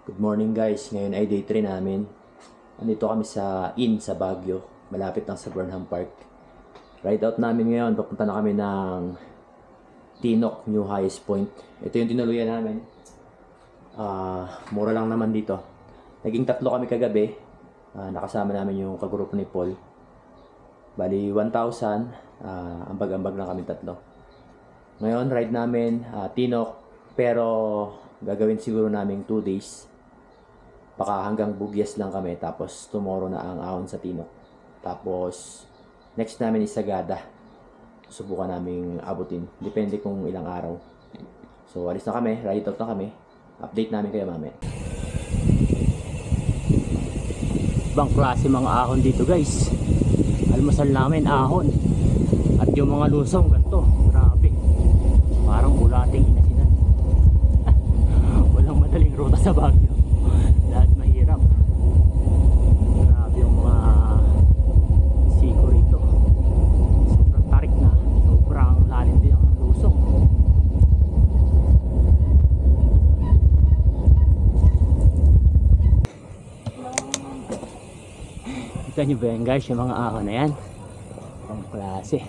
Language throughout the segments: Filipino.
Good morning guys, ngayon ay day 3 namin. Andito kami sa sa Baguio, malapit lang sa Burnham Park. Ride out namin ngayon, papunta na kami ng Tinok, New Highest Point. Ito yung tinuluyan namin. Mura lang naman dito. Naging 3 kami kagabi. Nakasama namin yung kagrupo ni Paul. Bali 1,000, ambag-ambag lang kami 3. Ngayon ride namin Tinok, pero gagawin siguro namin 2 days. Baka hanggang Bugyas lang kami, tapos tomorrow na ang ahon sa Tinok. Tapos next namin is Sagada. Subukan naming abutin, depende kung ilang araw. So alis na kami, ride out na kami. Update namin kayo mamaya. Ibang klase mga ahon dito guys. Almusal namin ahon. At yung mga lusong ganito, grabe. Parang ulating inasinan. Walang madaling ruta sa Baguio. Lahat mahirap. Grabe yung mga siko rito. Sobrang tarik na. Sobrang lalim din ang lusong. Kita nyo ba yan guys, yung mga ahon na yan? Ang klase.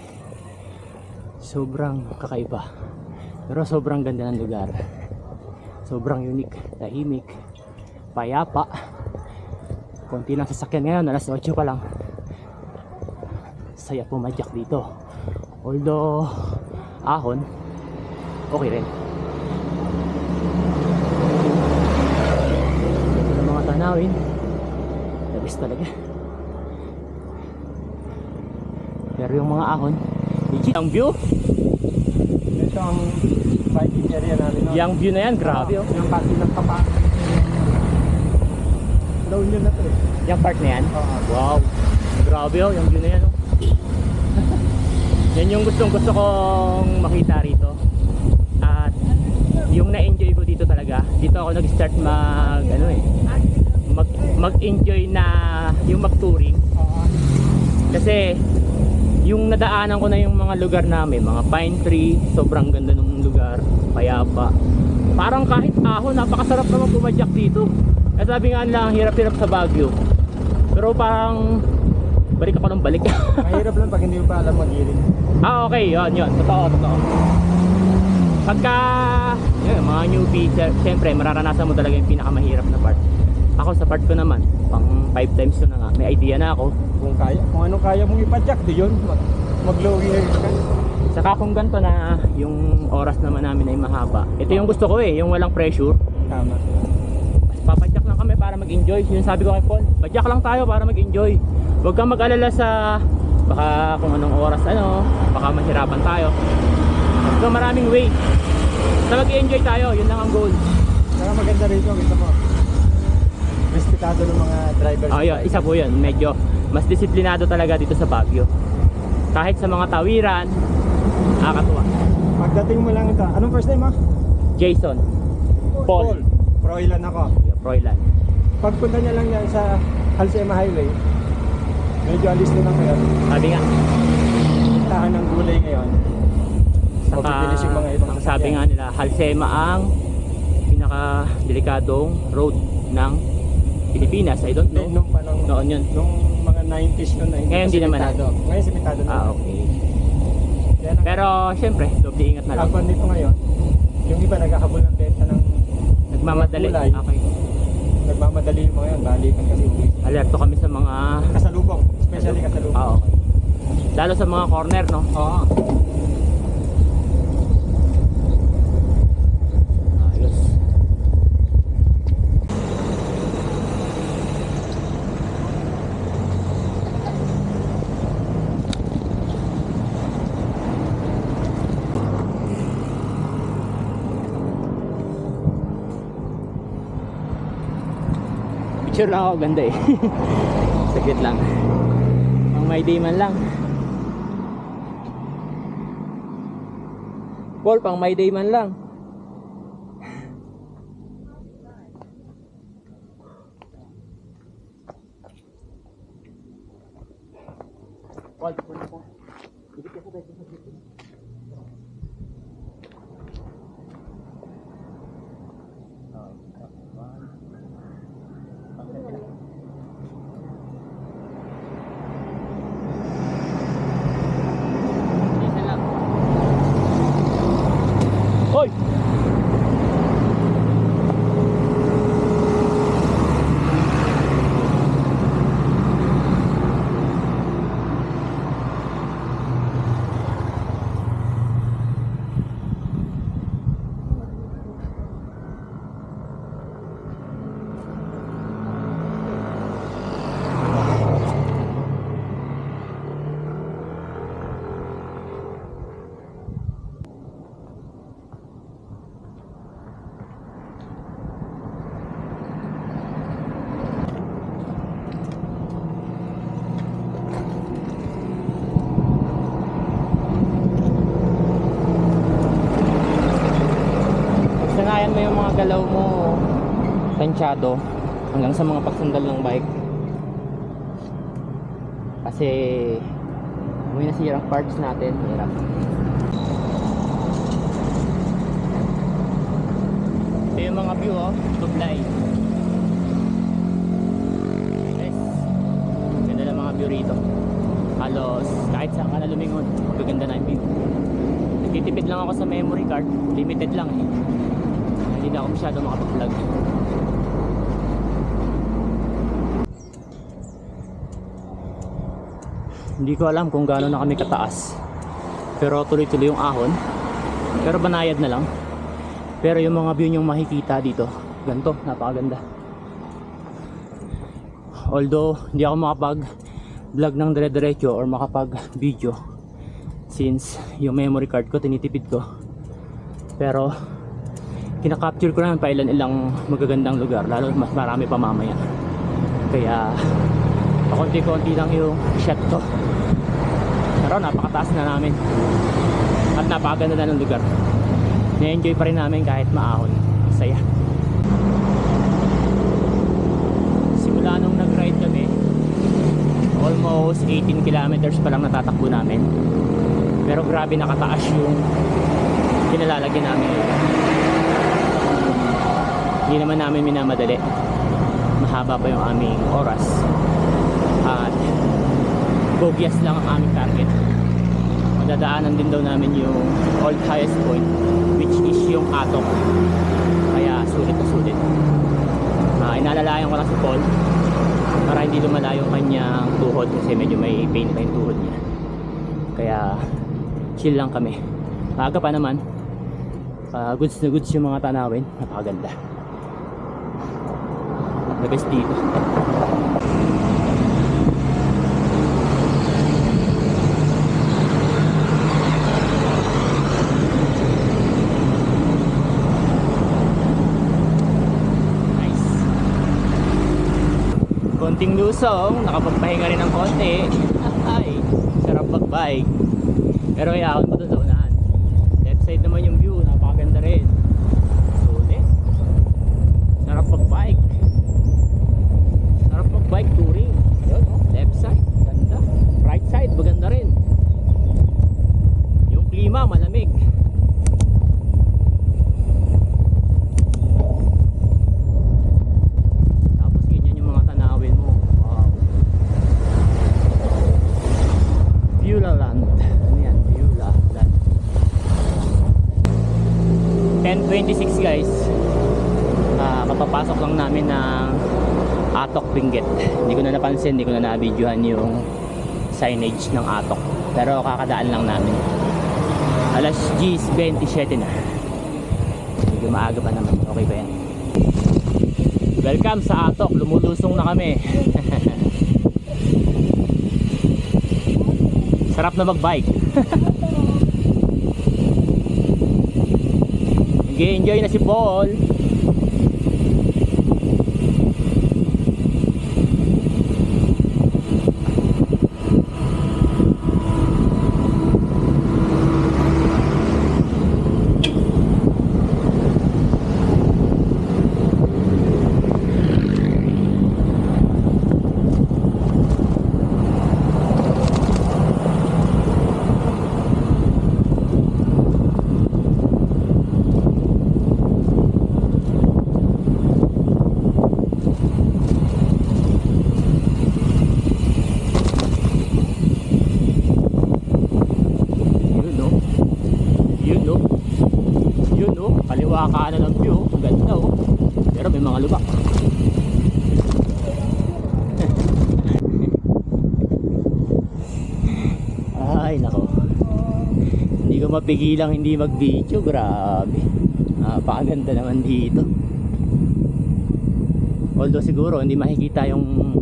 Sobrang kakaiba. Pero sobrang ganda ng lugar. Sobrang unique, tahimik, payapa. Konti lang sasakyan ngayon, alas 8 pa lang. Saya pumadyak dito. Although ahon, okay rin. Ito ng mga tanawin, labis talaga. Pero yung mga ahon, legit ang view. Ito ang biking area namin. No? Yung view na yan, grabe oh. Yung pati ng papa. Down yun na to eh. Yung part na yan? Wow, grabe oh, yung view na yan oh. Yan yung gusto kong makita rito. At yung na-enjoy ko dito talaga. Dito ako nag-start mag-enjoy na yung mag-touring. Kasi yung nadaanan ko na yung mga lugar namin, mga pine tree, sobrang ganda ng lugar, payapa. Parang kahit ahon, napakasarap naman pumadyak dito. Kasi sabi nga nila, ang hirap-hirap sa Baguio. Pero parang balik ako ng balik. Mahirap lang pag hindi mo pa alam mag-iring. Okay, yun. Totoo. Pagka, yun, mga newbie, siyempre, mararanasan mo talaga yung pinakamahirap na part. Ako sa part ko naman, pang 5 times ko na nga, may idea na ako. Kung anong kaya mong ipadyak, di yun, mag-low gear ka. Saka kung ganito na yung oras naman namin ay mahaba. Ito yung gusto ko yung walang pressure. Tama. Papadyak lang kami para mag-enjoy. Yung sabi ko kay Paul, padyak lang tayo para mag-enjoy. Huwag kang mag-alala sa baka kung anong oras baka mahirapan tayo. So maraming way. Basta mag-enjoy tayo, yun lang ang goal. Saka maganda rito, kita mo. Respetado ng mga drivers. Yun, isa po yun. Medyo mas disiplinado talaga dito sa Baguio. Kahit sa mga tawiran, nakakatuwa. Pagdating mo lang ito, anong first name mo? Jason. Paul. Froilan ako. Yeah, Froilan. Pagpunta niya lang yan sa Halsema Highway, medyo alis na lang ngayon. Sabi nga. Tahan ng gulay ngayon. Mabibilis yung mga ibang sabi nga nila, Halsema ang pinaka-delikadong road ng Pilipinas. I don't know. Nung panong, Noon yun. nung mga 90s yun. Ngayon di naman na. Ngayon simentado na. Okay. Kaya lang, Pero syempre, doble ingat na lang. laban dito ngayon, yung iba nagkakabul ng benta ng Nagmamadali. gulay. Okay. Nagmamadali yung mga yan, balikan kasi uwi. Alerto kami sa mga Kasalubong, especially kasalubong. okay. Lalo sa mga corner, no? Oo. Ayos. Picture lang ako, ganda eh. Saglit lang. Pang may day man lang. Paul, pang my day man lang. Paul, po. Dikit ka sa mo yung mga galaw mo tansyado hanggang sa mga pagsandal ng bike. Kasi may nasirang parts natin, hirap. Ito yung mga view, oh, Tublay. Guys, ganda ng mga view rito. Halos kahit saan ka na lumingon, magaganda na yung view. Nagtitipid lang ako sa memory card, limited lang eh. Hindi na ako masyado makapag-vlog. Hindi ko alam kung gaano na kami kataas, pero tuloy-tuloy yung ahon, pero banayad na lang. Pero yung mga view nyong makikita dito, ganito, napakaganda. Although hindi ako makapag vlog ng dire-diretso or makapag video since yung memory card ko tinitipid ko, pero kinakapture ko naman pa ilang magagandang lugar, lalo mas marami pa mamaya. Kaya pakunti-kunti lang yung shot ko, pero napakataas na namin at napakaganda na ng lugar. Na-enjoy pa rin namin kahit maahon. Saya. Simula nung nag-ride kami, almost 18 kilometers pa lang natatakbo namin, pero grabe nakataas yung kinalalagyan namin. Hindi naman namin minamadali, mahaba pa yung aming oras at bogyas lang ang aming target. Madadaanan din daw namin yung old highest point, which is yung Atok. Kaya sulit na sulit. Inalalayan ko lang si Paul para hindi lumalayo yung kanyang tuhod kasi medyo may pain pa yung tuhod niya. Kaya chill lang kami. Maaga pa naman. Goods na goods yung mga tanawin. Napakaganda. The best dito. Konting lusong, nakapagpahinga rin ng konti. Ay, sarap mag-bike. Pero iyaon mo doon sa unahan. Left side naman yung view, napakaganda rin. Sulit. Sarap mag-bike. Sarap mag-bike touring. Yun, oh. Left side, ganda. Right side, maganda rin. Yung klima, malamig. Beulah Land. Ano yan? Beulah Land. 10:26 guys. Kapapasok lang namin ng Atok Benguet. Hindi ko na napansin, hindi ko na na-videohan yung signage ng Atok. Pero kakadaan lang namin. Alas 10:27 na. Medyo maaga pa naman. Okay ba yan? Welcome sa Atok. Lumulusong na kami. Sarap na mag-bike. Nag-enjoy na si Paul. Kaliwa kanan ng view, ang ganda oh. Pero may mga lubak. Ay nako, hindi ko mapigilang hindi mag-video. Grabe, napakaganda naman dito. Although siguro hindi makikita yung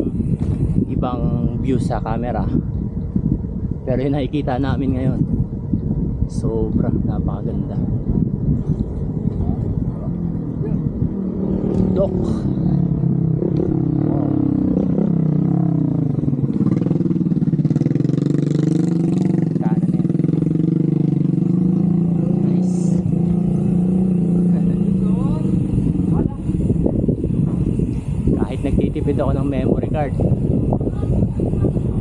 ibang view sa camera, pero yung nakikita namin ngayon, sobra napakaganda. Dok. Kanan yan. Nice. nagtitipid ako ng memory card.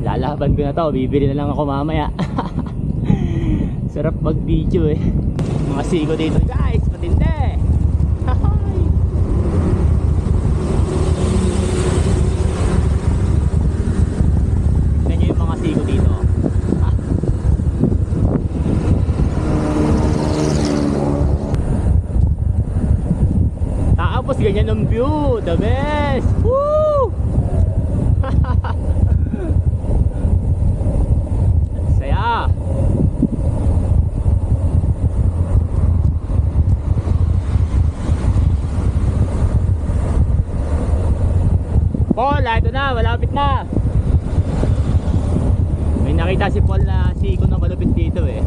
Lalaban ko na to, bibili na lang ako mamaya. Sarap mag video eh. Mga sigo dito guys, patindi. Tignan nyo yung mga sigo dito. Tapos ganyan ang view, the best. Woo! Saya. Paul, ito na, malapit na. May nakita si Paul na siko na malupit dito eh.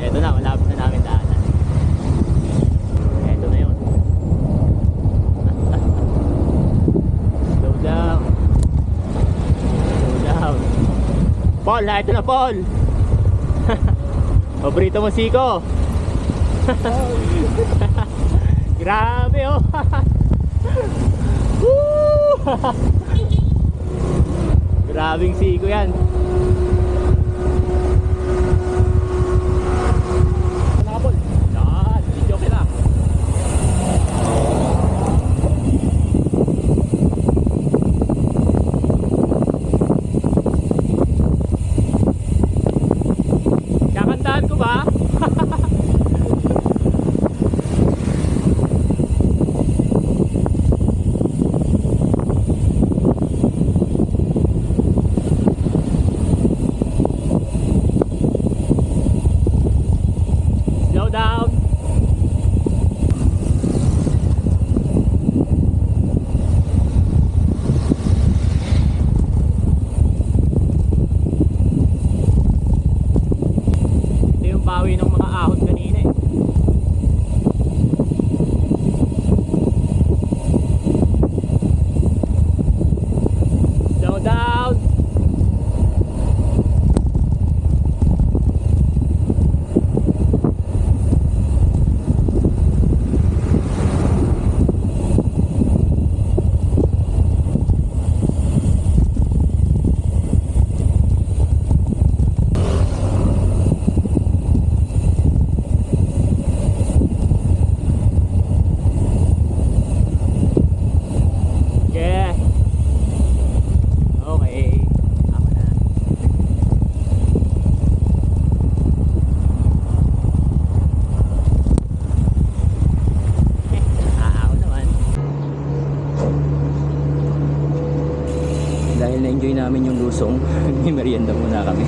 Ito na, malapit na namin daanan. Ito na yun. Slow down. Slow down. Paul, ito na Paul. Paborito mo siko. Grabe oh. Woo! Grabing siko yan. Nakapol. Yan, video okay lang. Kakantahan ko ba? Slow down. Ito yung bawi ng mga ahon kanina eh. Slow down. Yeah. Okay. Tama na. Ako naman. Dahil na-enjoy namin yung lusong, may merienda muna kami.